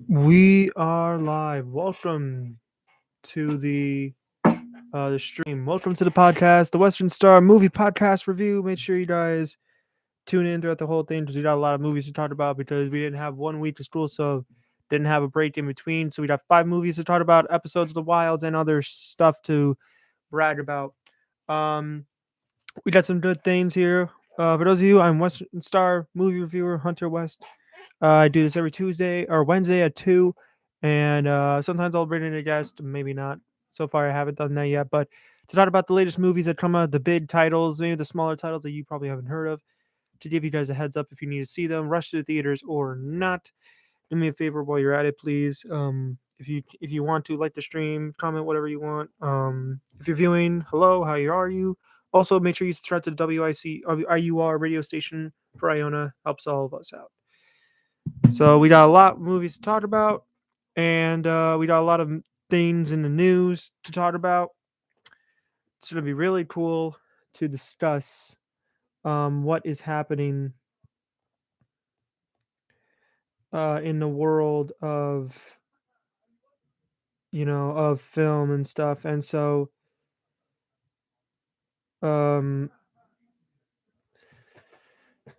We are live. Welcome to the stream. Welcome to the podcast, the Western Star Movie Podcast Review. Make sure you guys tune in throughout the whole thing because we got a lot of movies to talk about because we didn't have 1 week of school, so didn't have a break in between. So we got 5 movies to talk about, episodes of The Wilds, and other stuff to brag about. We got some good things here. For those of you, I'm Western Star movie reviewer Hunter West. I do this every Tuesday or Wednesday at 2, and sometimes I'll bring in a guest, maybe not. So far, I haven't done that yet, but to talk about the latest movies that come out, the big titles, maybe the smaller titles that you probably haven't heard of, to give you guys a heads up if you need to see them, rush to the theaters or not. Do me a favor while you're at it, please. If you want to like the stream, comment whatever you want. If you're viewing, hello, how are you? Also, make sure you subscribe to the IUR radio station for Iona. Helps all of us out. So we got a lot of movies to talk about, and we got a lot of things in the news to talk about. It's going to be really cool to discuss what is happening in the world of of film and stuff. And so um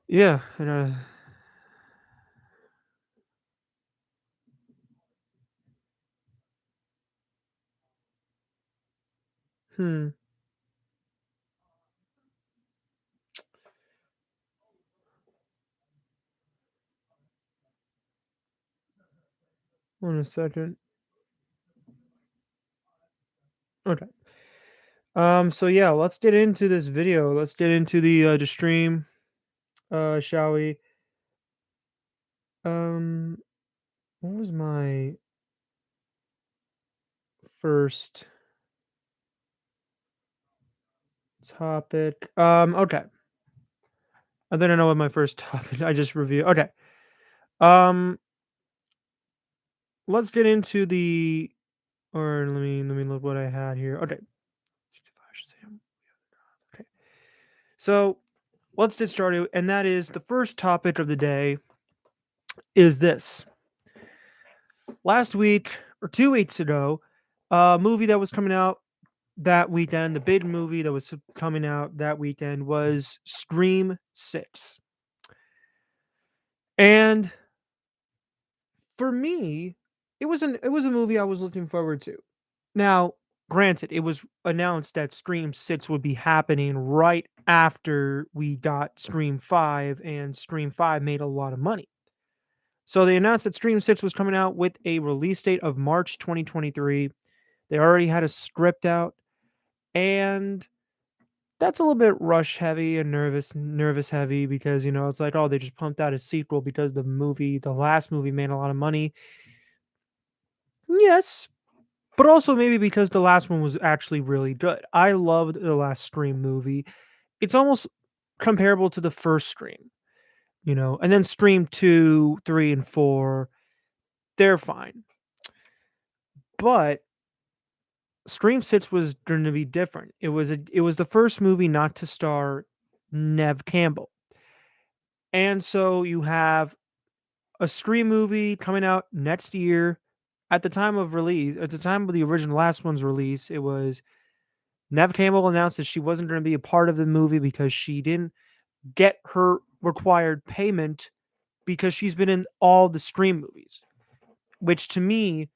yeah, and hmm 1 second. Okay. So yeah, let's get into this video. Let's get into the stream, shall we? um what was my first topic? Okay. I didn't know what my first topic. I just review. Okay. Um, let's get into the. Or let me look what I had here. Okay. Okay. So let's get started, and that is the first topic of the day. Is this last week or 2 weeks ago? A movie that was coming out that weekend. The big movie that was coming out that weekend was Scream 6, and for me, it was a movie I was looking forward to. Now, granted, it was announced that Scream 6 would be happening right after we got Scream 5, and Scream 5 made a lot of money. So they announced that Scream 6 was coming out with a release date of March 2023. They already had a script out, and that's a little bit rush heavy and nervous heavy because it's like, oh, they just pumped out a sequel because the last movie made a lot of money. Yes, but also maybe because the last one was actually really good. I loved the last Scream movie. It's almost comparable to the first Scream, and then Scream 2, 3, and 4, they're fine. But Scream 6 was going to be different. It was the first movie not to star Nev Campbell. And so you have a Scream movie coming out next year. At the time of release, at the time of the original last one's release, it was Nev Campbell announced that she wasn't going to be a part of the movie because she didn't get her required payment because she's been in all the Scream movies, which to me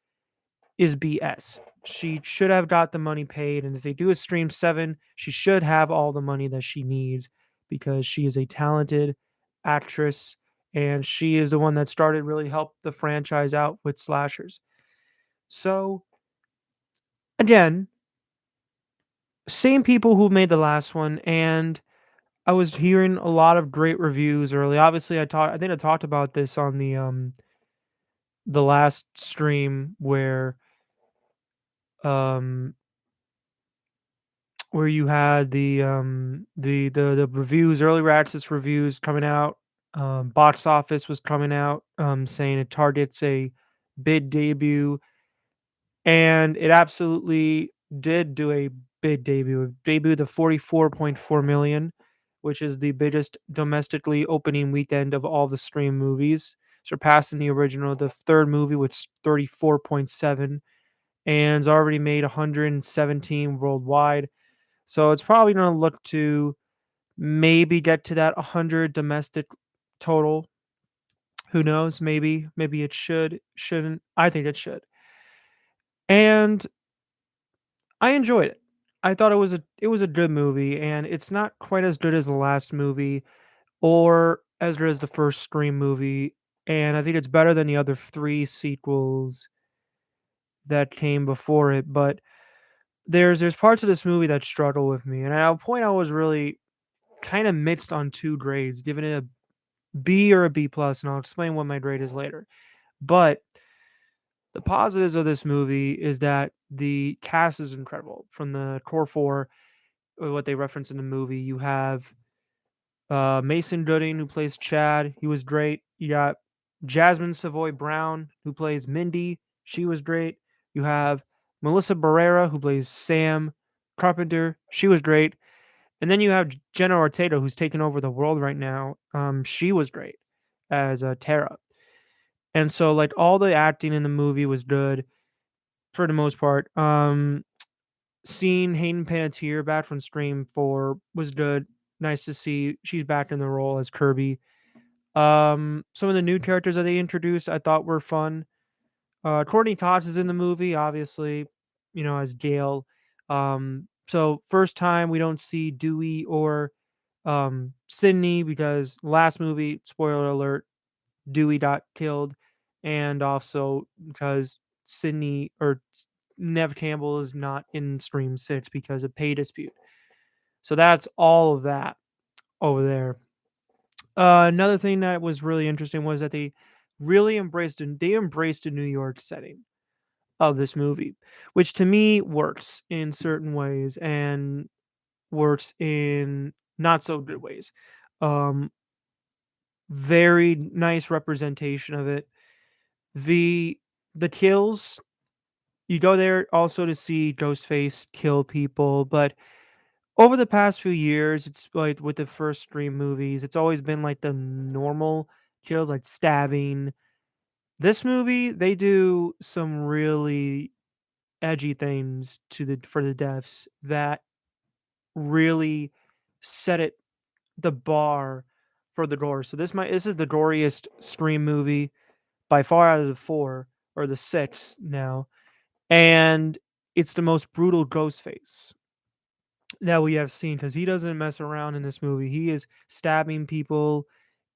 is BS. She should have got the money paid, and if they do a Scream 7, she should have all the money that she needs because she is a talented actress and she is the one that started really helped the franchise out with slashers. So, again, same people who made the last one, and I was hearing a lot of great reviews early. Obviously, I think I talked about this on the last stream um where you had the reviews, early access reviews coming out. Box office was coming out, saying it targets a big debut, and it absolutely did do a big debut. It debuted to 44.4 million, which is the biggest domestically opening weekend of all the Scream movies. surpassing the original. The third movie was 34.7 and it's already made 117 worldwide. So it's probably going to look to maybe get to that 100 domestic total. Who knows? Maybe it shouldn't. I think it should. And I enjoyed it. I thought it was a good movie, and it's not quite as good as the last movie or as good as the first Scream movie. And I think it's better than the other three sequels that came before it. But there's parts of this movie that struggle with me, and at a point I was really kind of mixed on two grades, giving it a B or a B plus, and I'll explain what my grade is later. But the positives of this movie is that the cast is incredible. From the core four, what they reference in the movie, you have Mason Gooding who plays Chad. He was great. You got Jasmine Savoy Brown who plays Mindy. She was great. You have Melissa Barrera who plays Sam Carpenter. She was great. And then you have Jenna Ortega who's taking over the world right now. She was great as Tara. And so like all the acting in the movie was good for the most part. Seeing Hayden Panettiere back from Scream 4 was good. Nice to see she's back in the role as Kirby. Some of the new characters that they introduced I thought were fun. Courtney Cox is in the movie, obviously, as Gail. So first time we don't see Dewey or Sydney because last movie, spoiler alert, Dewey got killed, and also because Sydney or Nev Campbell is not in Scream 6 because of pay dispute. So that's all of that over there. Another thing that was really interesting was that they embraced a New York setting of this movie, which to me works in certain ways and works in not so good ways. Um, Very nice representation of it. The the kills, you go there also to see Ghostface kill people, but over the past few years, it's like with the first Scream movies, it's always been like the normal kills, like stabbing. This movie, they do some really edgy things for the deaths that really set the bar for the gore. So this is the goriest Scream movie by far out of the four or the six now, and it's the most brutal Ghostface that we have seen because he doesn't mess around in this movie. He is stabbing people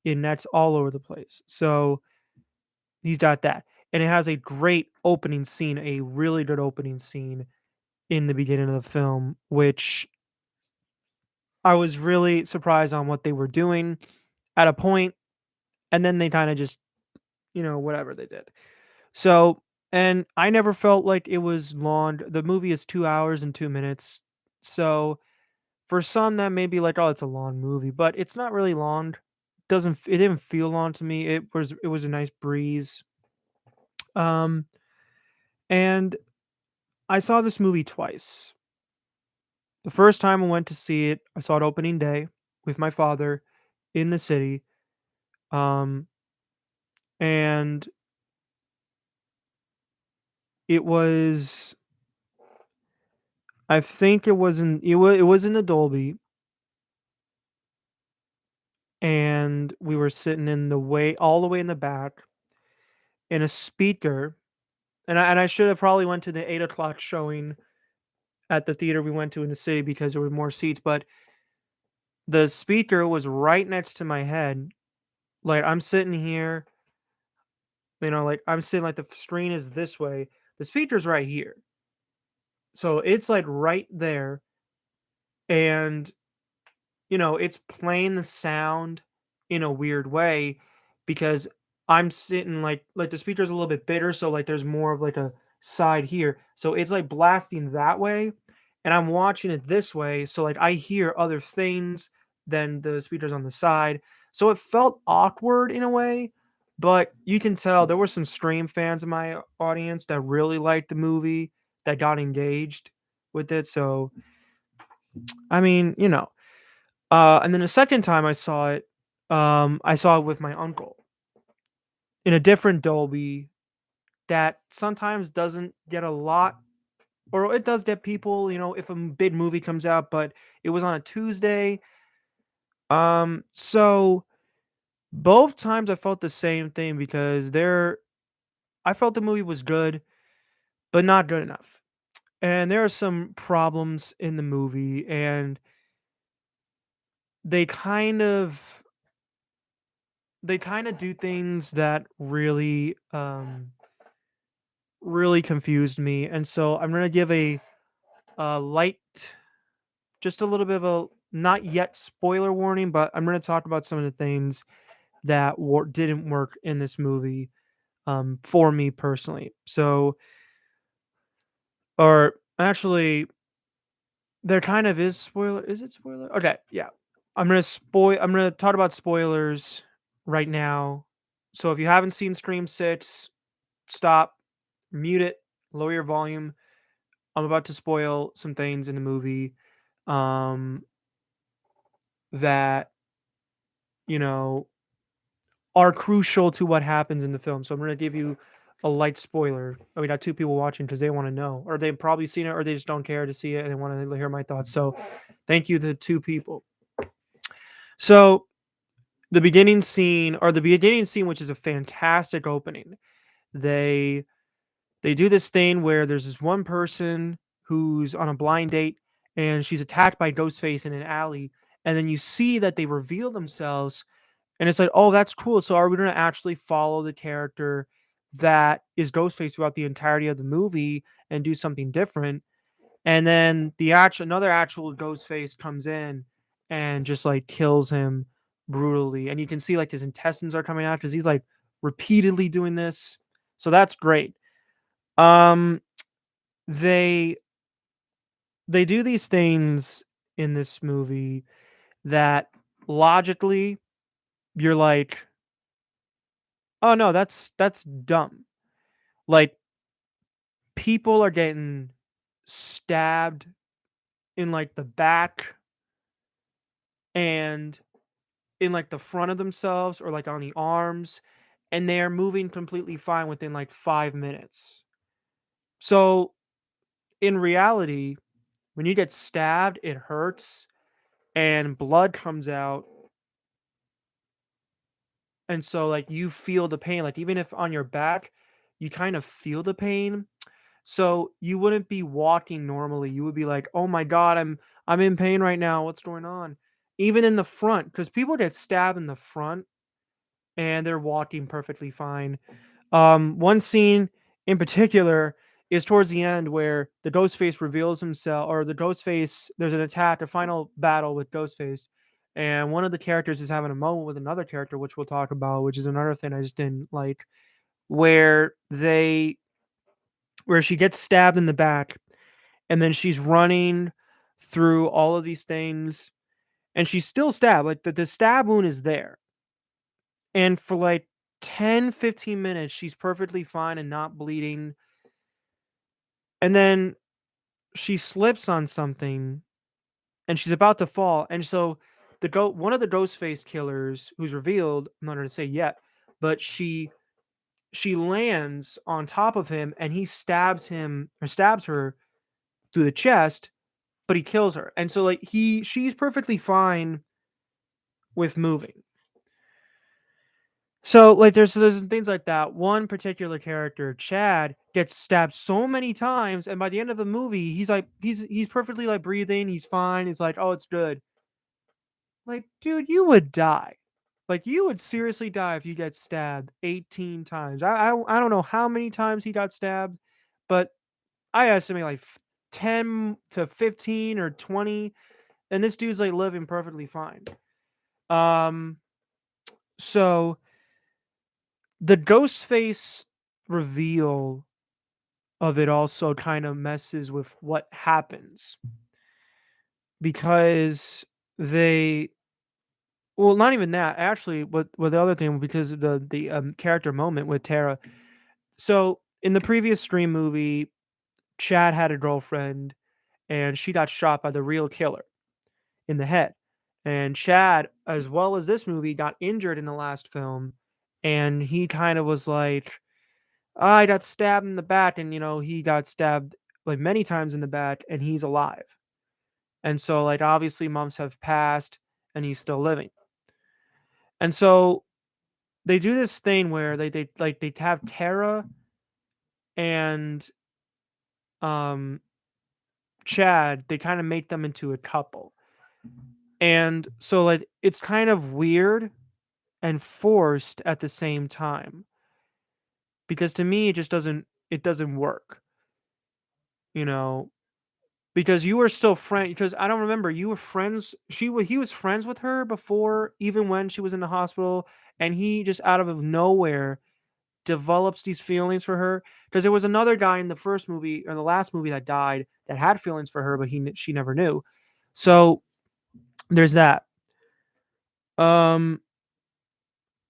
in necks all over the place. So he's got that. And it has a great opening scene, a really good opening scene in the beginning of the film, which I was really surprised on what they were doing at a point, and then they kind of just, whatever they did. So, and I never felt like it was long. The movie is 2 hours and 2 minutes. So for some that may be like, oh, it's a long movie, but it's not really long. It didn't feel long to me. It was a nice breeze. Um, and I saw this movie twice. The first time I went to see it, I saw it opening day with my father in the city. Um, and it was, I think it was in the Dolby, and we were sitting all the way in the back in a speaker. And I should have probably went to the 8 o'clock showing at the theater we went to in the city because there were more seats, but the speaker was right next to my head. Like I'm sitting here, like I'm sitting like the screen is this way. The speaker's right here. So it's like right there. And it's playing the sound in a weird way because I'm sitting like the speaker's a little bit bitter, so like there's more of like a side here. So it's like blasting that way, and I'm watching it this way, so like I hear other things than the speakers on the side. So it felt awkward in a way, but you can tell there were some Scream fans in my audience that really liked the movie, that got engaged with it. So I mean, and then the second time I saw it with my uncle in a different Dolby that sometimes doesn't get a lot, or it does get people, if a big movie comes out, but it was on a Tuesday. So both times I felt the same thing because I felt the movie was good, but not good enough. And there are some problems in the movie, and they kind of they kind of do things that really confused me. And so I'm gonna give a light, just a little bit of a not yet spoiler warning, but I'm gonna talk about some of the things that didn't work in this movie, for me personally. So, or actually, there kind of is spoiler. Is it spoiler? Okay, yeah. I'm gonna talk about spoilers right now. So if you haven't seen Scream 6, stop, mute it, lower your volume. I'm about to spoil some things in the movie, um, that you know are crucial to what happens in the film. So I'm gonna give you a light spoiler. We got two people watching because they want to know, or they've probably seen it, or they just don't care to see it and they want to hear my thoughts. So thank you to two people. So the beginning scene, which is a fantastic opening. They they do this thing where there's this one person who's on a blind date and she's attacked by Ghostface in an alley, and then you see that they reveal themselves, and it's like, oh, that's cool. So are we going to actually follow the character that is Ghostface throughout the entirety of the movie and do something different? And then another actual Ghostface comes in and just like kills him brutally, and you can see like his intestines are coming out because he's like repeatedly doing this. So that's great. Um, they they do these things in this movie that logically you're like, oh no, that's dumb. Like, people are getting stabbed in like the back and in like the front of themselves, or like on the arms, and they're moving completely fine within like 5 minutes. So in reality, when you get stabbed, it hurts and blood comes out. And so like you feel the pain, like even if on your back, you kind of feel the pain. So you wouldn't be walking normally. You would be like, "Oh my god, I'm in pain right now. What's going on?" Even in the front, because people get stabbed in the front and they're walking perfectly fine. One scene in particular is towards the end where the Ghostface reveals himself, or the Ghostface. There's an attack, a final battle with Ghostface, and one of the characters is having a moment with another character, which we'll talk about, which is another thing I just didn't like, where where she gets stabbed in the back, and then she's running through all of these things, and she's still stabbed. Like the stab wound is there, and for like 10-15 minutes she's perfectly fine and not bleeding, and then she slips on something and she's about to fall, and so one of the Ghostface killers, who's revealed, I'm not going to say yet, but she lands on top of him and he stabs her through the chest, but he kills her. And so like she's perfectly fine with moving. So like there's things like that. One particular character, Chad, gets stabbed so many times, and by the end of the movie, he's perfectly like breathing, he's fine. It's like, oh, it's good. Like, dude, you would die. Like, you would seriously die if you get stabbed 18 times. I don't know how many times he got stabbed, but I estimate like 10 to 15 or 20, and this dude's like living perfectly fine. Um, so the Ghostface reveal of it also kind of messes with what happens, because they well, not even that. Actually, what the other thing, because of the character moment with Tara. So in the previous Stream movie, Chad had a girlfriend and she got shot by the real killer in the head. And Chad, as well as this movie, got injured in the last film and he kind of was like, I got stabbed in the back, and he got stabbed like many times in the back, and he's alive. And so, like, obviously, months have passed, and he's still living. And so they do this thing where they have Tara and um Chad. They kind of make them into a couple, and so like it's kind of weird and forced at the same time, because to me it doesn't work, you know because you were still friend because I don't remember, you were friends he was friends with her before, even when she was in the hospital, and he just out of nowhere develops these feelings for her, because there was another guy in the first movie or the last movie that died that had feelings for her, but she never knew. So there's that. um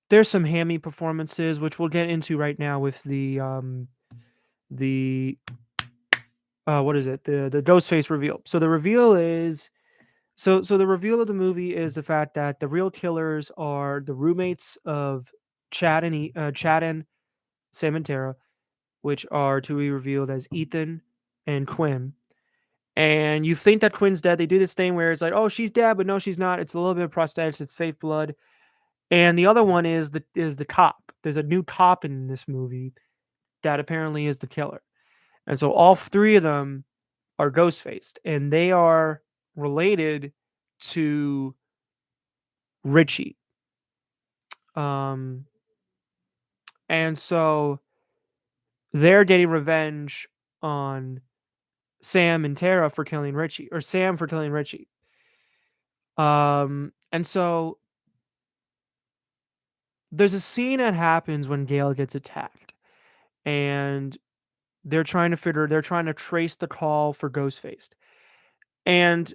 there's some hammy performances, which we'll get into right now with the what is it, the ghost face reveal. So the reveal is so the reveal of the movie is the fact that the real killers are the roommates of Chad and Sam and Tara, which are to be revealed as Ethan and Quinn. And you think that Quinn's dead. They do this thing where it's like, oh, she's dead, but no, she's not. It's a little bit of prosthetics. It's fake blood. And the other one is the cop. There's a new cop in this movie that apparently is the killer. And so all three of them are ghost faced, and they are related to Richie. Um, and so they're getting revenge on Sam and Tara for killing Richie, or Sam for killing Richie. And so there's a scene that happens when Gale gets attacked, and they're trying to trace the call for Ghostface. And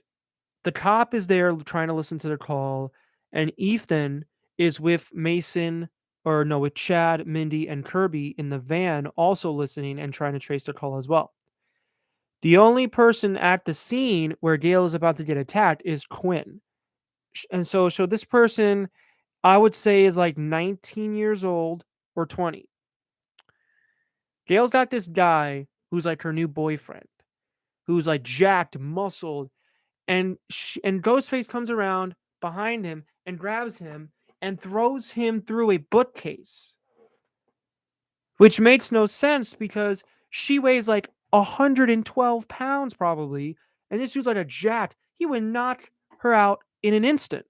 the cop is there trying to listen to the call, and Ethan is with Mason, or no, with Chad, Mindy, and Kirby in the van, also listening and trying to trace the call as well. The only person at the scene where Gale is about to get attacked is Quinn. And so this person, I would say, is like 19 years old or 20. Gale's got this guy who's like her new boyfriend, who's like jacked, muscled, and Ghostface comes around behind him and grabs him and throws him through a bookcase, which makes no sense because she weighs like 112 pounds probably, and this dude's like a jack. He would knock her out in an instant.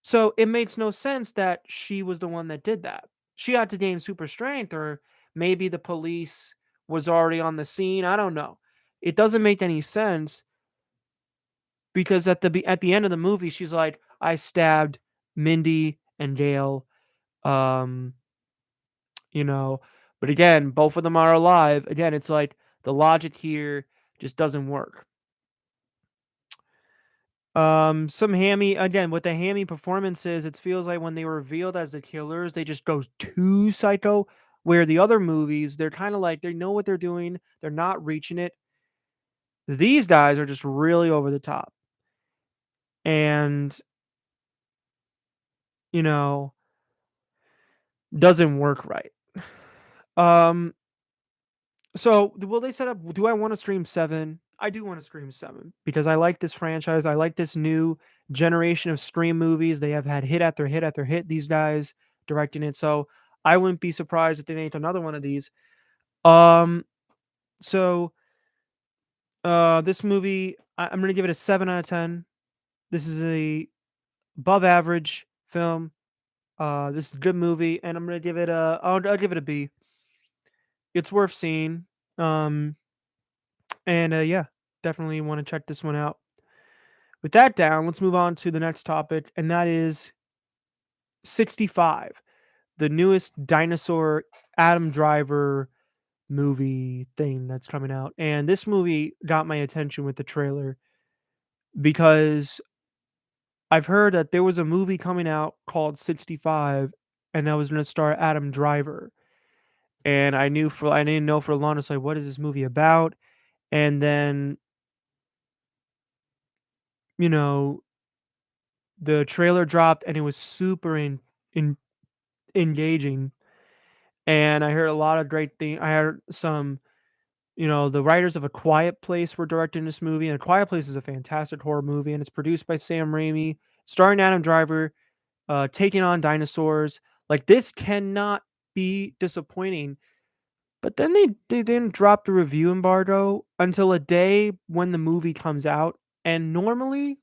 So it makes no sense that she was the one that did that. She had to gain super strength, or maybe the police was already on the scene. I don't know. It doesn't make any sense, because at the end of the movie, she's like, "I stabbed Mindy and Gale." Um, you know, but again, both of them are alive. Again, it's like the logic here just doesn't work. Some hammy again with the hammy performances. It feels like when they were revealed as the killers, they just go too psycho. Where the other movies, they're kind of like they know what they're doing. They're not reaching it. These guys are just really over the top, and you know doesn't work right. Um, so will they set up? Do I want to stream seven? I do want to stream seven because I like this franchise. I like this new generation of stream movies. They have had hit after hit after hit. These guys directing it, so I wouldn't be surprised if they make another one of these. Um, so this movie, I'm gonna give it a 7 out of 10. This is a above average film. This is a good movie, and I'm gonna give it I'll give it a B. It's worth seeing. Um, and yeah, definitely want to check this one out. With that down, let's move on to the next topic, and that is 65, the newest dinosaur Adam Driver movie thing that's coming out. And this movie got my attention with the trailer because I've heard that there was a movie coming out called 65, and that was going to star Adam Driver. And I didn't know for long. It's like, what is this movie about? And then, you know, the trailer dropped, and it was super in engaging, and I heard a lot of great things. I heard some, the writers of A Quiet Place were directing this movie, and A Quiet Place is a fantastic horror movie, and it's produced by Sam Raimi, starring Adam Driver, taking on dinosaurs. Like, this cannot be disappointing. But then they didn't drop the review embargo until a day when the movie comes out, and normally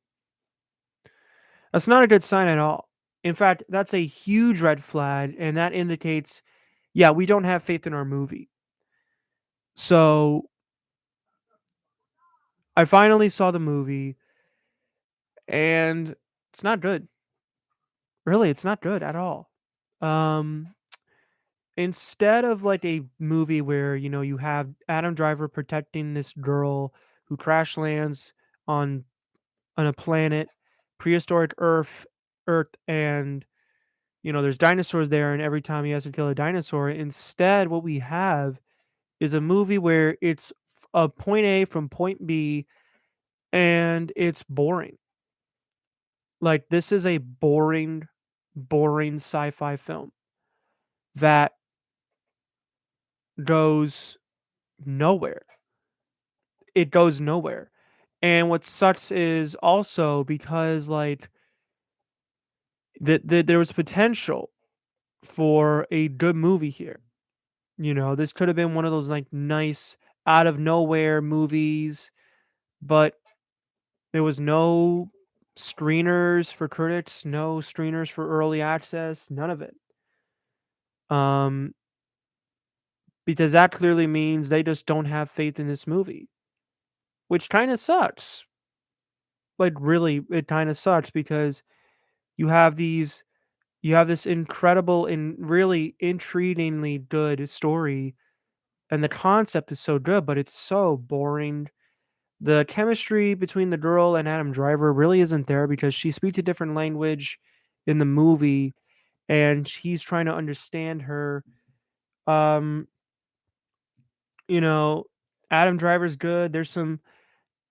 that's not a good sign at all. In fact, that's a huge red flag, and that indicates, yeah, we don't have faith in our movie. So I finally saw the movie, and it's not good. Really, it's not good at all. Um, Instead of like a movie where you have Adam Driver protecting this girl who crash lands on a planet, prehistoric Earth, and there's dinosaurs there, and every time he has to kill a dinosaur. Instead, what we have is a movie where it's a point A from point B, and it's boring. Like, this is a boring sci-fi film that goes nowhere. It goes nowhere. And what sucks is also because, like, there was potential for a good movie here. This could have been one of those like nice out of nowhere movies, but there was no screeners for critics, no screeners for early access, none of it. Um, because that clearly means they just don't have faith in this movie, which kind of sucks. Like, really, it kind of sucks because you have these, you have this incredible and really intriguingly good story, and the concept is so good, but it's so boring. The chemistry between the girl and Adam Driver really isn't there because she speaks a different language in the movie, and he's trying to understand her. Um, you know, Adam Driver's good. There's some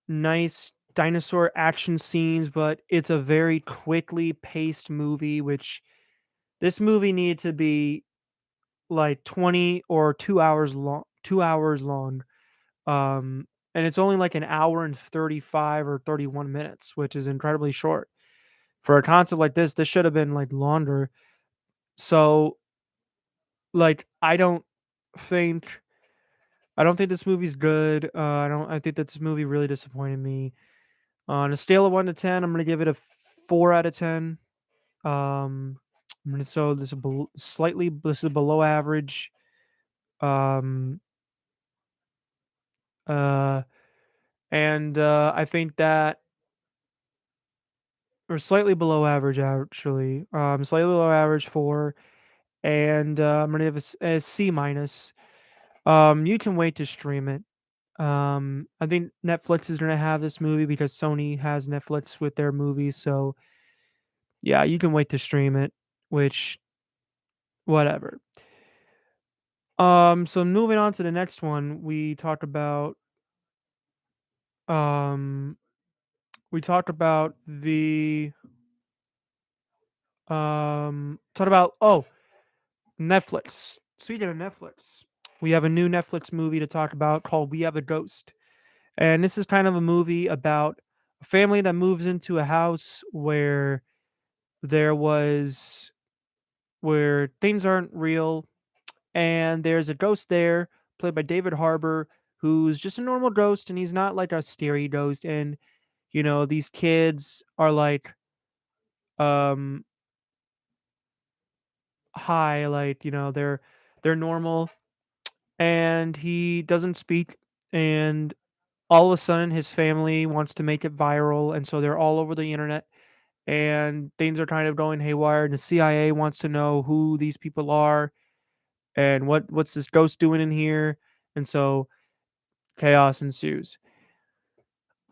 nice dinosaur action scenes, but it's a very quickly paced movie, which this movie needed to be like 20 or 2 hours long, 2 hours long. And it's only like an hour and 35 or 31 minutes, which is incredibly short. For a concept like this should have been like longer. So, like, think I don't think this movie's good. I think that this movie really disappointed me. On a scale of 1 to 10, I'm gonna give it a 4 out of 10. Um, so this is below average. Um, uh, and I think that, or slightly below average, actually. Slightly below average 4, and I'm gonna give a C minus. You can wait to stream it. I think Netflix is gonna have this movie because Sony has Netflix with their movies. So yeah, you can wait to stream it. Which, whatever. So moving on to the next one, um we talked about the talked about Netflix. Speaking of Netflix, we have a new Netflix movie to talk about called We Have a Ghost. And this is kind of a movie about a family that moves into a house there was where things aren't real, and there's a ghost there played by David Harbour, who's just a normal ghost, and he's not like a scary ghost. And these kids are like um high, like they're normal, and he doesn't speak, and all of a sudden his family wants to make it viral, and so they're all over the internet, and things are kind of going haywire, and the CIA wants to know who these people are and what's this ghost doing in here, and so chaos ensues.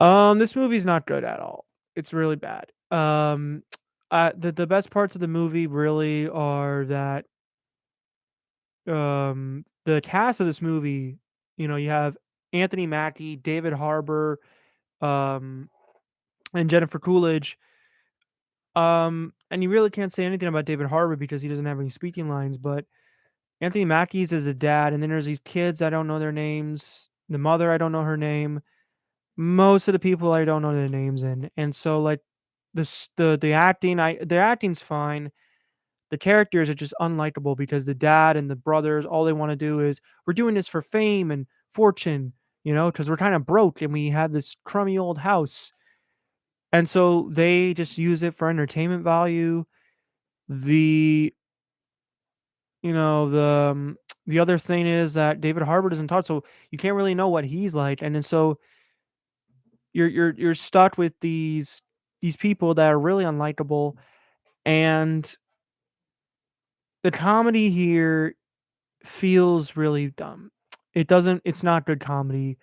This movie's not good at all. It's really bad. The best parts of the movie really are that the cast of this movie, you have Anthony Mackie, David Harbour, um and Jennifer Coolidge. And you really can't say anything about David Harbour because he doesn't have any speaking lines, but Anthony Mackie's is the dad, and then there's these kids, I don't know their names. The mother, I don't know her name. Most of the people I don't know their names in. And so like the acting's fine. The characters are just unlikable because the dad and the brothers, all they want to do is we're doing this for fame and fortune, because we're kind of broke and we have this crummy old house. And so they just use it for entertainment value. The the other thing is that David Harbour doesn't talk, so you can't really know what he's like, and then so you're stuck with these people that are really unlikable, and the comedy here feels really dumb. It's not good comedy,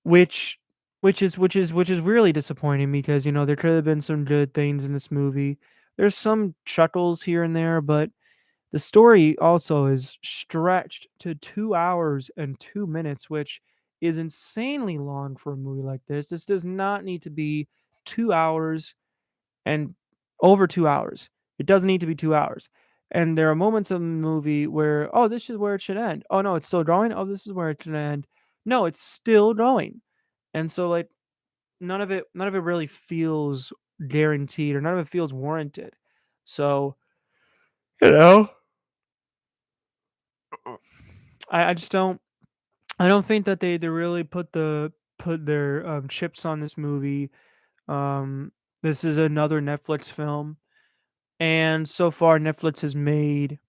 which which is really disappointing because there could have been some good things in this movie. There's some chuckles here and there, but the story also is stretched to 2 hours and 2 minutes, which is insanely long for a movie like this. This does not need to be 2 hours and over 2 hours. It doesn't need to be 2 hours. And there are moments in the movie where, "Oh, this is where it should end. Oh, no, it's still going. Oh, this is where it should end." No, it's still going. And so, like, none of it really feels guaranteed or none of it feels warranted. So, you know, I just don't think that they really put their chips on this movie. Um, this is another Netflix film, and so far Netflix has made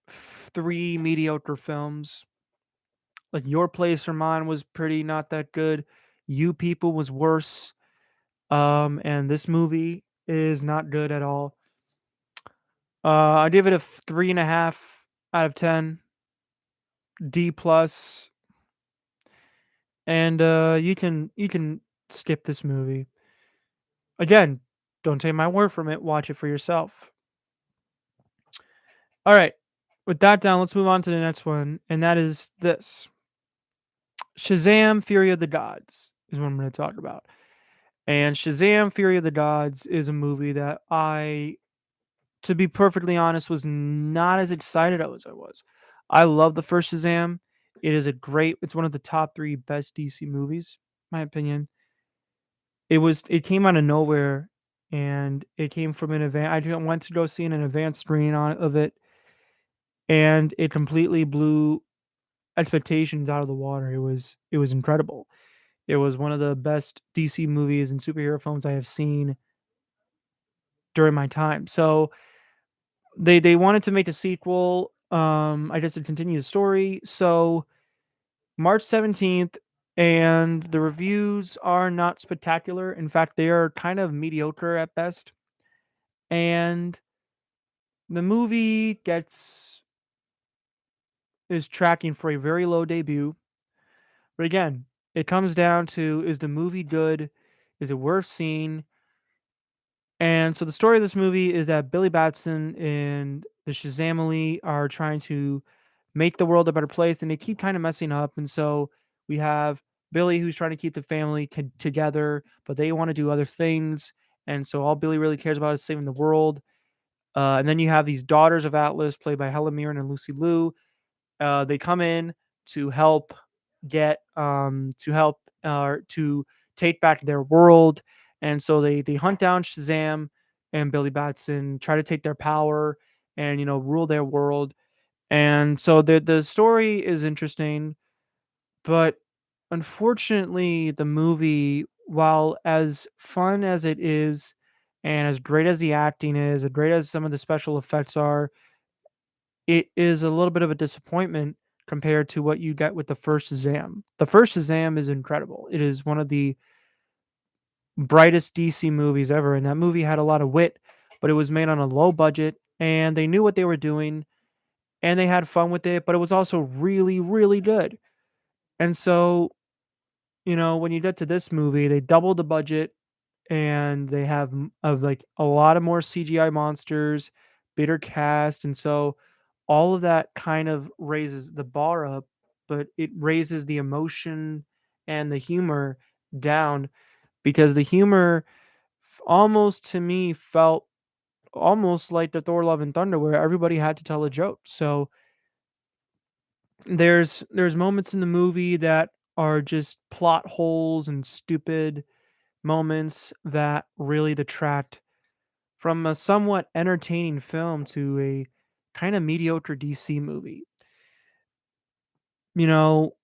three mediocre films. Like Your Place or Mine was pretty not that good. You People was worse. And this movie is not good at all. I give it a 3.5 out of 10, D plus, and you can skip this movie. Again, don't take my word from it. Watch it for yourself. All right. With that down, let's move on to the next one, and that is this: Shazam: Fury of the Gods is what I'm going to talk about. And Shazam: Fury of the Gods is a movie that to be perfectly honest, was not as excited as I was. I love the first Shazam. It's one of the top three best DC movies, my opinion. It came out of nowhere, and it came from an event. I went to go see an advanced screening of it, and it completely blew expectations out of the water. It was incredible. It was one of the best DC movies and superhero films I have seen during my time. So they wanted to make a sequel. I guess to continue the story. So March 17th, and the reviews are not spectacular. In fact, they are kind of mediocre at best. And the movie gets is tracking for a very low debut. But again, it comes down to, is the movie good? Is it worth seeing? And so the story of this movie is that Billy Batson and the Shazamily are trying to make the world a better place, and they keep kind of messing up. And so we have Billy who's trying to keep the family together, but they want to do other things. And so all Billy really cares about is saving the world. And then you have these daughters of Atlas, played by Helen Mirren and Lucy Liu. They come in to help to take back their world, and so they hunt down Shazam and Billy Batson, try to take their power and rule their world. And so the story is interesting, but unfortunately, the movie, while as fun as it is, and as great as the acting is, as great as some of the special effects are, it is a little bit of a disappointment compared to what you get with the first Shazam. The first Shazam is incredible. It is one of the brightest DC movies ever, and that movie had a lot of wit, but it was made on a low budget, and they knew what they were doing, and they had fun with it, but it was also really, really good. And so, when you get to this movie, they doubled the budget, and they have of like a lot of more CGI monsters, bigger cast, and so all of that kind of raises the bar up, but it raises the emotion and the humor down, because the humor almost to me felt almost like the Thor Love and Thunder where everybody had to tell a joke. So there's moments in the movie that are just plot holes and stupid moments that really detract from a somewhat entertaining film to a kind of mediocre DC movie. You know,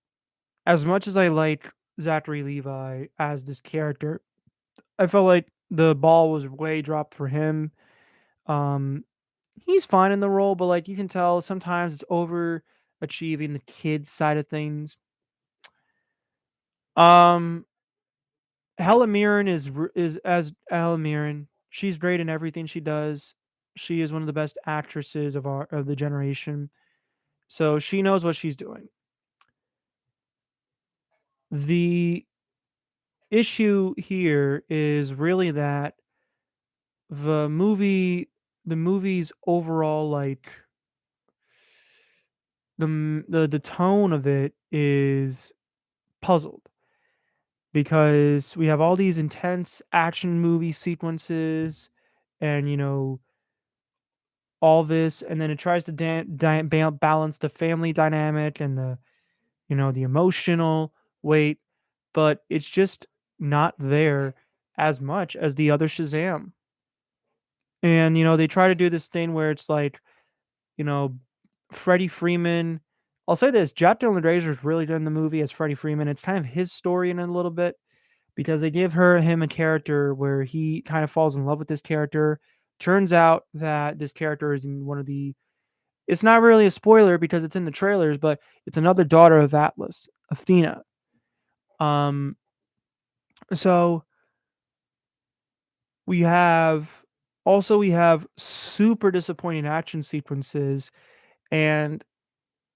as much as I like Zachary Levi as this character, I felt like the ball was way dropped for him. Um, he's fine in the role, but like you can tell sometimes it's overachieving the kids side of things. Um, Helen Mirren is as Helen Mirren. She's great in everything she does. She is one of the best actresses of the generation. So she knows what she's doing. The issue here is really that the movie the movie's overall like the tone of it is puzzled because we have all these intense action movie sequences and all this, and then it tries to balance the family dynamic and the emotional weight, but it's just not there as much as the other Shazam. And they try to do this thing where it's like, you know, Freddie Freeman. I'll say this: Jack Dylan Grazer is really good in the movie as Freddie Freeman. It's kind of his story in it a little bit because they give him a character where he kind of falls in love with this character. Turns out that this character is in one of the. It's not really a spoiler because it's in the trailers, but it's another daughter of Atlas, Athena. Um, so we have we have super disappointing action sequences, and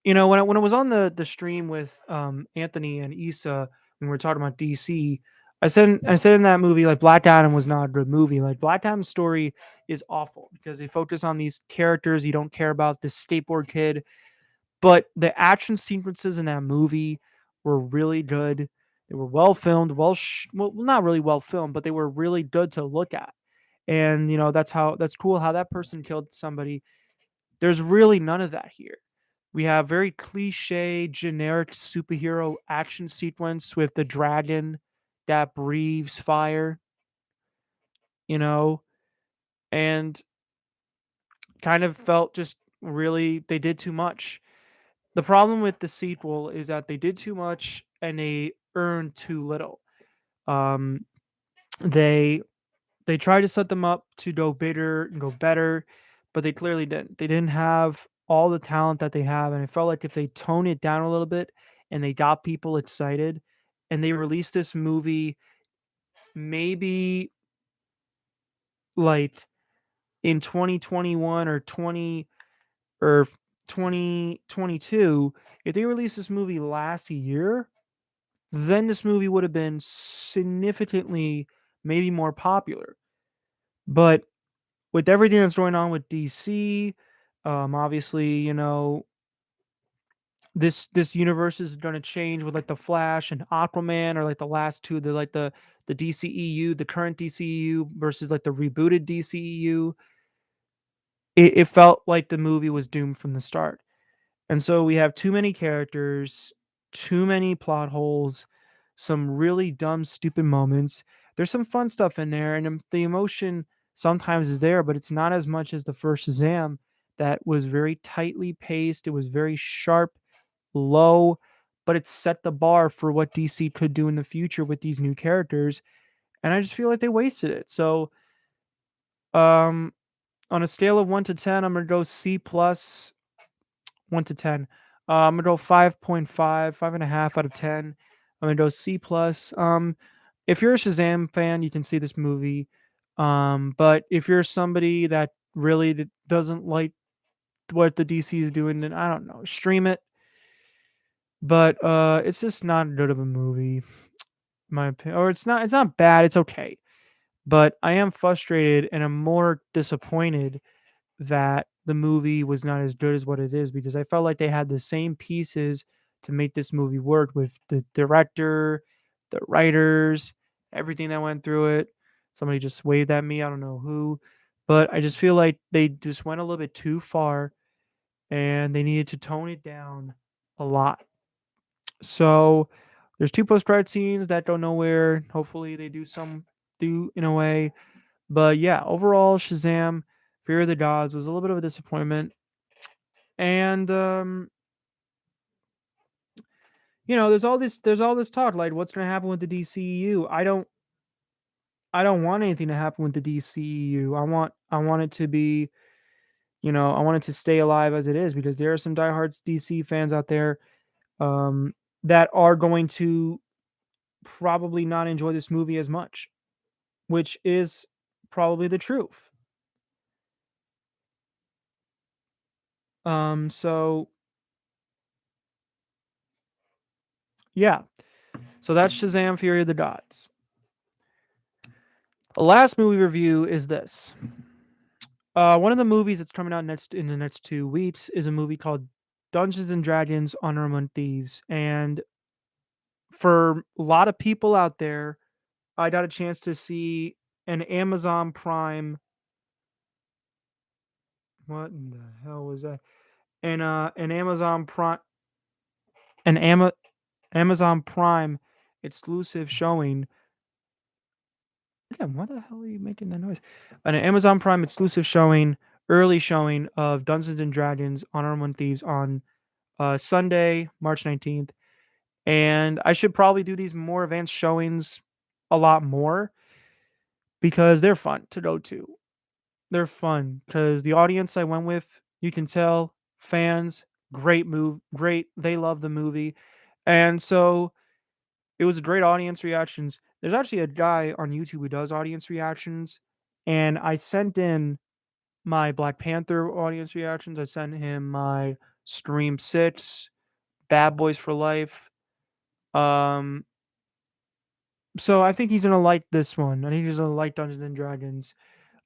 when I was on the stream with Anthony and Issa when we were talking about DC, I said in that movie like Black Adam was not a good movie. Like Black Adam's story is awful because they focus on these characters you don't care about, this skateboard kid, but the action sequences in that movie were really good. They were well filmed, well, not really well filmed, but they were really good to look at. And that's cool how that person killed somebody. There's really none of that here. We have very cliche, generic superhero action sequence with the dragon that breathes fire, you know, and kind of felt just really they did too much. The problem with the sequel is that they did too much and they earned too little. Um, they they tried to set them up to go bigger and go better, but they clearly didn't. They didn't have all the talent that they have, and I felt like if they tone it down a little bit and they got people excited and they released this movie maybe like in 2021 or 2022, if they released this movie last year, then this movie would have been significantly maybe more popular. But with everything that's going on with DC, obviously, this universe is going to change with like the Flash and Aquaman, or like the last two, the DCEU, the current DCEU versus like the rebooted DCEU. It felt like the movie was doomed from the start. And so we have too many characters, too many plot holes, some really dumb, stupid moments. There's some fun stuff in there, and the emotion sometimes is there, but it's not as much as the first Shazam that was very tightly paced. It was very sharp, low, but it set the bar for what DC could do in the future with these new characters. And I just feel like they wasted it. So, um, on a scale of 1 to 10, I'm gonna go C plus 1 to 10. I'm gonna go 5.5, 5.5 out of 10. I'm gonna go C plus. If you're a Shazam fan, you can see this movie. But if you're somebody that really doesn't like what the DC is doing, then I don't know, stream it. But it's just not good of a movie, in my opinion. Or it's not bad. It's okay. But I am frustrated and I'm more disappointed that the movie was not as good as what it is because I felt like they had the same pieces to make this movie work with the director, the writers, everything that went through it. Somebody just waved at me. I don't know who, but I just feel like they just went a little bit too far and they needed to tone it down a lot. So there's two post credit scenes that go nowhere. Hopefully they do in a way. But yeah, overall Shazam Fear of the Gods was a little bit of a disappointment. And there's all this talk like what's going to happen with the DCEU. I don't want anything to happen with the DCEU. I want it to be, I want it to stay alive as it is because there are some diehards DC fans out there um that are going to probably not enjoy this movie as much, which is probably the truth. So yeah. So that's Shazam Fury of the Gods. The last movie review is this. One of the movies that's coming out next in the next 2 weeks is a movie called Dungeons and Dragons: Honor Among Thieves. And for a lot of people out there, I got a chance to see an Amazon Prime. What in the hell was that? An Amazon Prime, an Amazon Prime exclusive showing. Again, what the hell are you making that noise? An Amazon Prime exclusive showing, early showing of Dungeons and Dragons: Honor Among Thieves on Sunday, March 19th. And I should probably do these more advanced showings a lot more because they're fun to go to. They're fun because the audience I went with, you can tell, fans, great. They love the movie. And so it was great audience reactions. There's actually a guy on YouTube who does audience reactions, and I sent in my Black Panther audience reactions. I sent him my Scream 6, Bad Boys for Life. Um, so I think he's gonna like this one. I think he's gonna like Dungeons and Dragons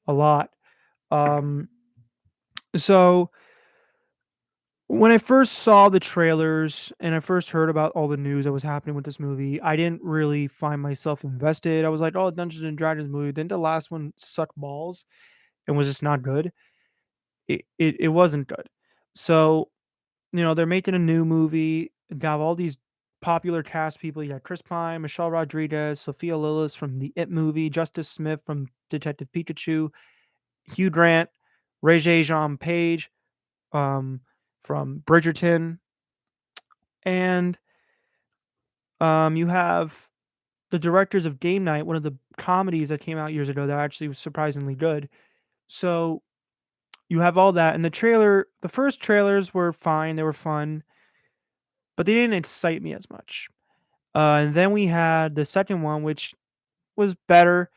a lot. Um, so when I first saw the trailers and I first heard about all the news that was happening with this movie, I didn't really find myself invested. I was like, "Oh, Dungeons and Dragons movie." Didn't the last one suck balls and was just not good? It wasn't good. So they're making a new movie. They have all these popular cast people. You got Chris Pine, Michelle Rodriguez, Sophia Lillis from the It movie, Justice Smith from Detective Pikachu, Hugh Grant, Regé Jean Page um, from Bridgerton, and you have the directors of Game Night, one of the comedies that came out years ago that actually was surprisingly good. So you have all that, and the first trailers were fine, they were fun, but they didn't excite me as much. And then we had the second one, which was better.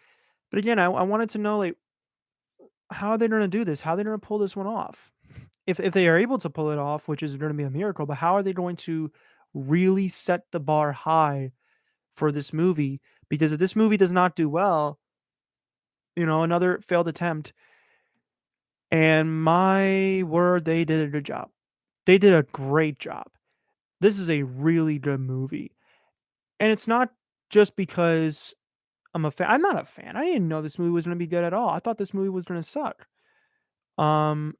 But again, I wanted to know like how are they going to do this? How are they going to pull this one off? If they are able to pull it off, which is going to be a miracle, but how are they going to really set the bar high for this movie? Because if this movie does not do well, another failed attempt. And my word, they did a good job. They did a great job. This is a really good movie. And it's not just because I'm a fan. I'm not a fan. I didn't know this movie was going to be good at all. I thought this movie was going to suck. Um,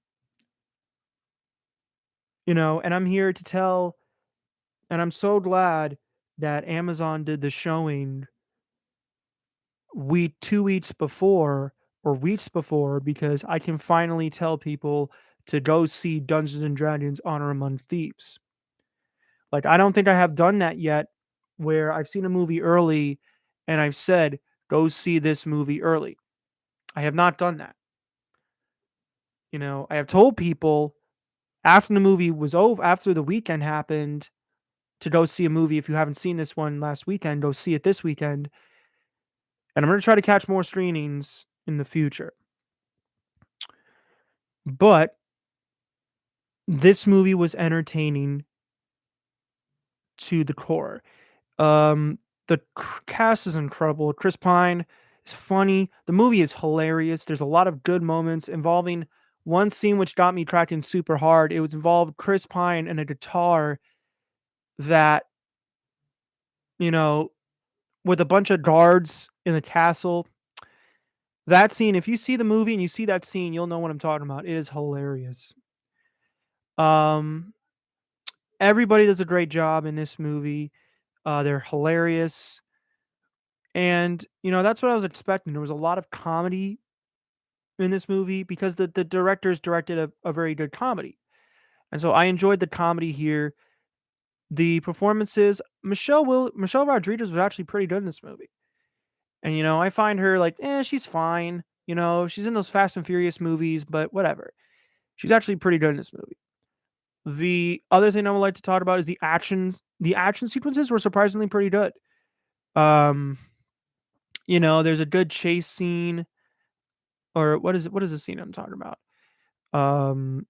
and I'm here to tell, and I'm so glad that Amazon did the showing 2 weeks before or weeks before because I can finally tell people to go see Dungeons and Dragons: Honor Among Thieves. Like I don't think I have done that yet, where I've seen a movie early, and I've said go see this movie early. I have not done that. I have told people after the movie was over, after the weekend happened, to go see a movie. If you haven't seen this one last weekend, go see it this weekend. And I'm going to try to catch more screenings in the future. But this movie was entertaining to the core. The cast is incredible. Chris Pine is funny. The movie is hilarious. There's a lot of good moments involving one scene which got me cracking super hard. It was involved Chris Pine and a guitar that, you know, with a bunch of guards in the castle. That scene, if you see the movie and you see that scene, you'll know what I'm talking about. It is hilarious. Um, Everybody does a great job in this movie. They're hilarious, and that's what I was expecting. There was a lot of comedy in this movie because the directors directed a very good comedy, and so I enjoyed the comedy here. The performances, Michelle Rodriguez was actually pretty good in this movie, and I find her like, she's fine. She's in those Fast and Furious movies, but whatever. She's actually pretty good in this movie. The other thing I would like to talk about is the actions. The action sequences were surprisingly pretty good. Um, there's a good chase scene, or what is it? What is the scene I'm talking about? Um,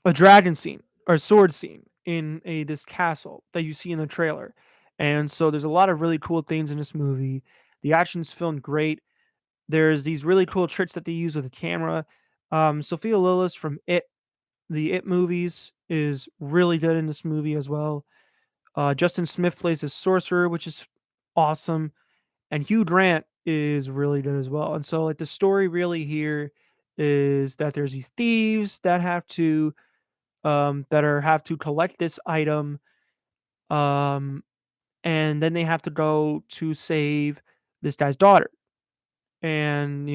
a dragon scene or a sword scene in a this castle that you see in the trailer. And so there's a lot of really cool things in this movie. The action's filmed great. There's these really cool tricks that they use with the camera. Sophia Lillis from the It movies, is really good in this movie as well. Justin Smith plays a sorcerer, which is awesome, and Hugh Grant is really good as well. And so, like, the story really here is that there's these thieves that have to collect this item, um, and then they have to go to save this guy's daughter. And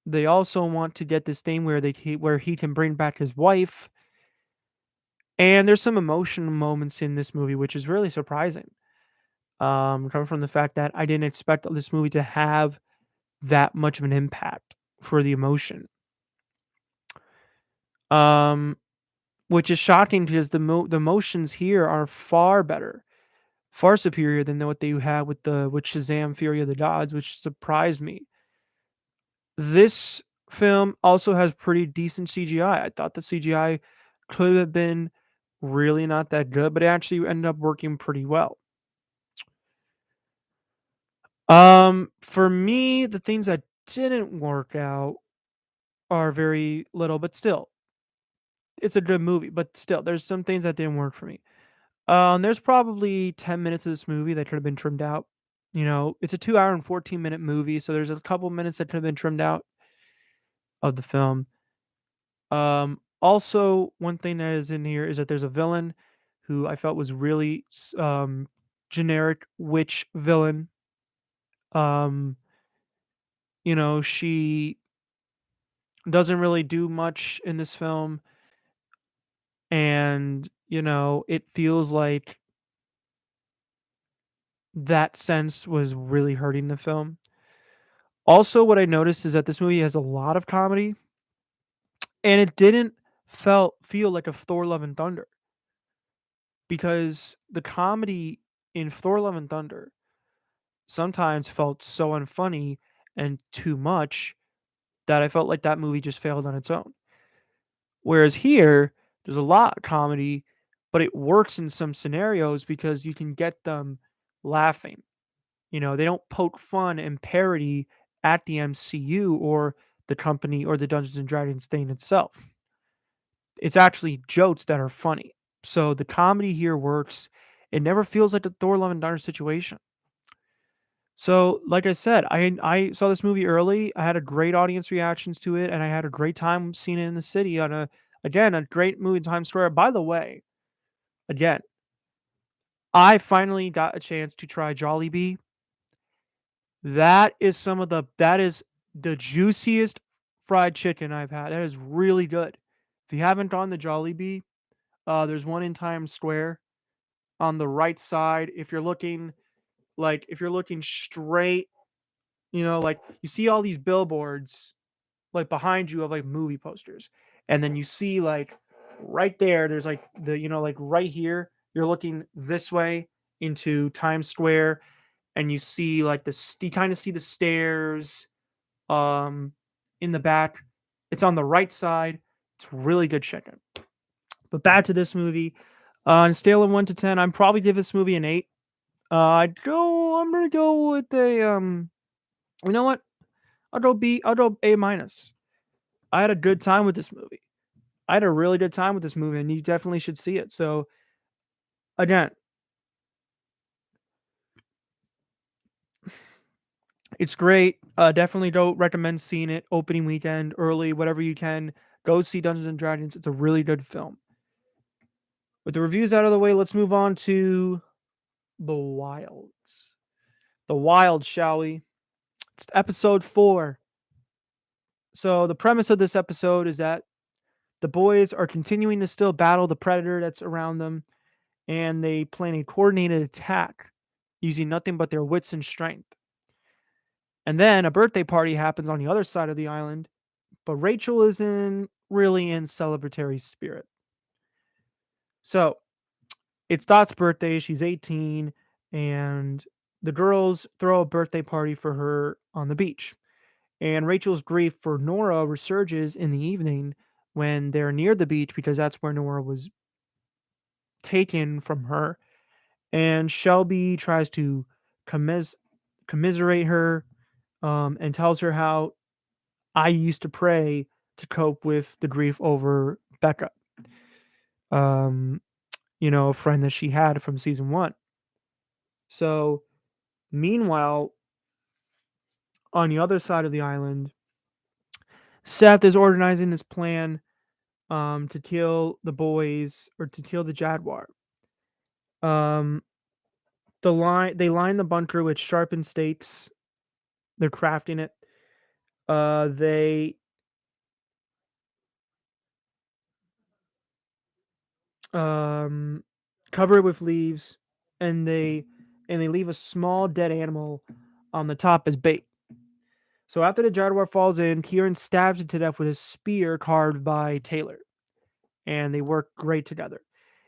they also want to get this thing where he can bring back his wife. And there's some emotional moments in this movie, which is really surprising. Coming from the fact that I didn't expect this movie to have that much of an impact for the emotion. Um, which is shocking because the emotions here are far better, far superior than what they had with Shazam: Fury of the Gods, which surprised me. This film also has pretty decent CGI. I thought the CGI could have been really not that good, but it actually ended up working pretty well. For me, the things that didn't work out are very little, but still, it's a good movie. But still, there's some things that didn't work for me. There's probably 10 minutes of this movie that could have been trimmed out. It's a 2 hour and 14-minute movie, so there's a couple minutes that could have been trimmed out of the film. Also, one thing that is in here is that there's a villain who I felt was really generic witch villain. Um, she doesn't really do much in this film, and it feels like that sense was really hurting the film. Also, what I noticed is that this movie has a lot of comedy, and it didn't feel like a Thor: Love and Thunder, because the comedy in Thor: Love and Thunder sometimes felt so unfunny and too much that I felt like that movie just failed on its own. Whereas here, there's a lot of comedy, but it works in some scenarios because you can get them laughing. They don't poke fun and parody at the MCU or the company or the Dungeons and Dragons thing itself. It's actually jokes that are funny. So the comedy here works. It never feels like a Thor: Love and Thunder situation. So, like I said, I saw this movie early. I had a great audience reactions to it, and I had a great time seeing it in the city on a great movie in Times Square. By the way, again, I finally got a chance to try Jollibee. That is the juiciest fried chicken I've had. That is really good. If you haven't gone to Jollibee, there's one in Times Square on the right side. If you're looking straight, like you see all these billboards like behind you of like movie posters, and then you see like right there's like like right here, you're looking this way into Times Square, and you see like you kind of see the stairs um in the back. It's on the right side. It's really good chicken. But back to this movie. On a scale of 1 to 10, I'm probably give this movie an 8. I'm gonna go with a you know what? I'll go A minus. I had a good time with this movie. I had a really good time with this movie, and you definitely should see it. So again, It's great. Definitely don't recommend seeing it opening weekend, early, whatever you can. Go see Dungeons and Dragons. It's a really good film. With the reviews out of the way, let's move on to the Wilds. The Wilds, shall we? It's episode 4. So the premise of this episode is that the boys are continuing to still battle the predator that's around them, and they plan a coordinated attack using nothing but their wits and strength. And then a birthday party happens on the other side of the island, but Rachel isn't really in celebratory spirit. So it's Dot's birthday. She's 18, and the girls throw a birthday party for her on the beach. And Rachel's grief for Nora resurges in the evening when they're near the beach because that's where Nora was taken from her. And Shelby tries to commis- commiserate her, and tells her how I used to pray to cope with the grief over Becca, um, a friend that she had from season 1. So, meanwhile, on the other side of the island, Seth is organizing this plan to kill the boys or to kill the Jaguar. Um, they line the bunker with sharpened stakes. They're crafting it. They um, cover it with leaves, and they leave a small dead animal on the top as bait. So after the Jaguar falls in, Kieran stabs it to death with a spear carved by Taylor, and they work great together.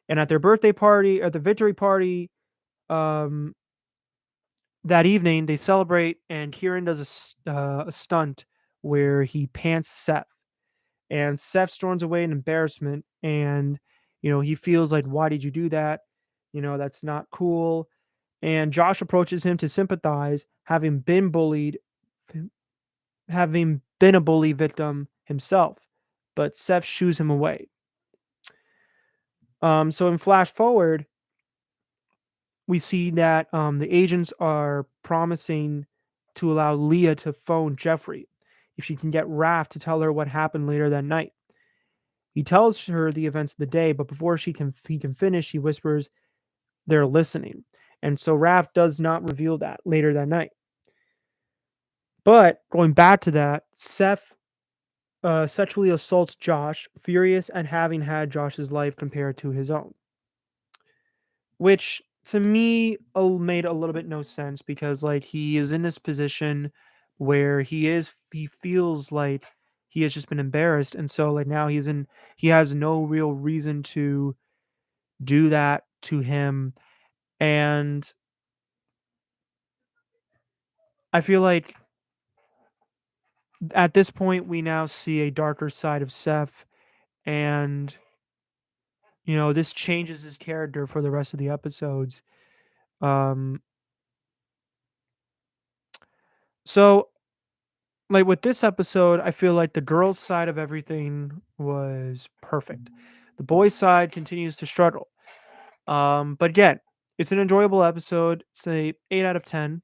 And at their birthday party, at the victory party, um, that evening, they celebrate, and Kieran does a stunt where he pants Seth, and Seth storms away in embarrassment, and he feels like, "Why did you do that? That's not cool." And Josh approaches him to sympathize, having been a bully victim himself, but Seth shoos him away. So in flash forward, we see that the agents are promising to allow Leah to phone Jeffrey if she can get Raph to tell her what happened later that night. He tells her the events of the day, but before he can finish, he whispers they're listening. And so Raph does not reveal that later that night. But going back to that, Seth sexually assaults Josh, furious at having had Josh's life compared to his own, which to me made a little bit no sense because like he is in this position where he feels like he has just been embarrassed, and so like now he has no real reason to do that to him. And I feel like at this point we now see a darker side of Seth, and this changes his character for the rest of the episodes. um so like with this episode, I feel like the girls' side of everything was perfect. The boys' side continues to struggle. But again, it's an enjoyable episode. It's a 8 out of 10.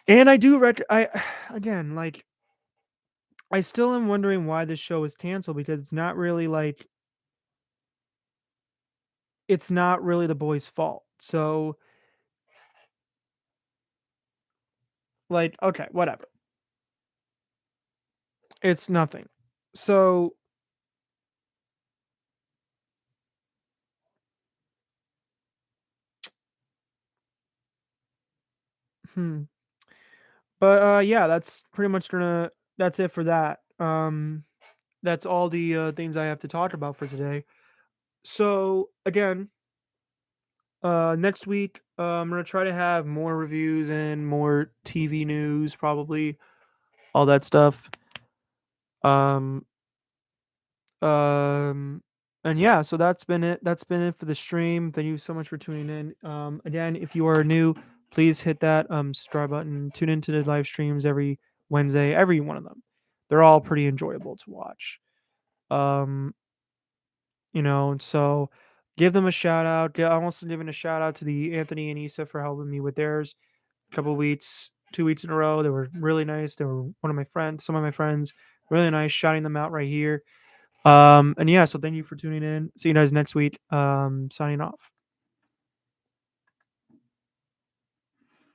And I do I again like I still am wondering why this show is canceled because it's not really the boys' fault. So like okay, whatever. It's nothing. So hmm. But yeah, that's it for that. That's all the things I have to talk about for today. So again, next week I'm gonna try to have more reviews and more TV news, probably all that stuff. Um, um, and yeah, so that's been it. That's been it for the stream. Thank you so much for tuning in. Again, if you are new, please hit that subscribe button. Tune into the live streams every Wednesday, every one of them. They're all pretty enjoyable to watch. Um, so give them a shout out. I'm also giving a shout out to the Anthony and Issa for helping me with theirs a couple weeks, 2 weeks in a row. They were really nice. They were some of my friends, really nice. Shouting them out right here. And yeah, so thank you for tuning in. See you guys next week. Signing off.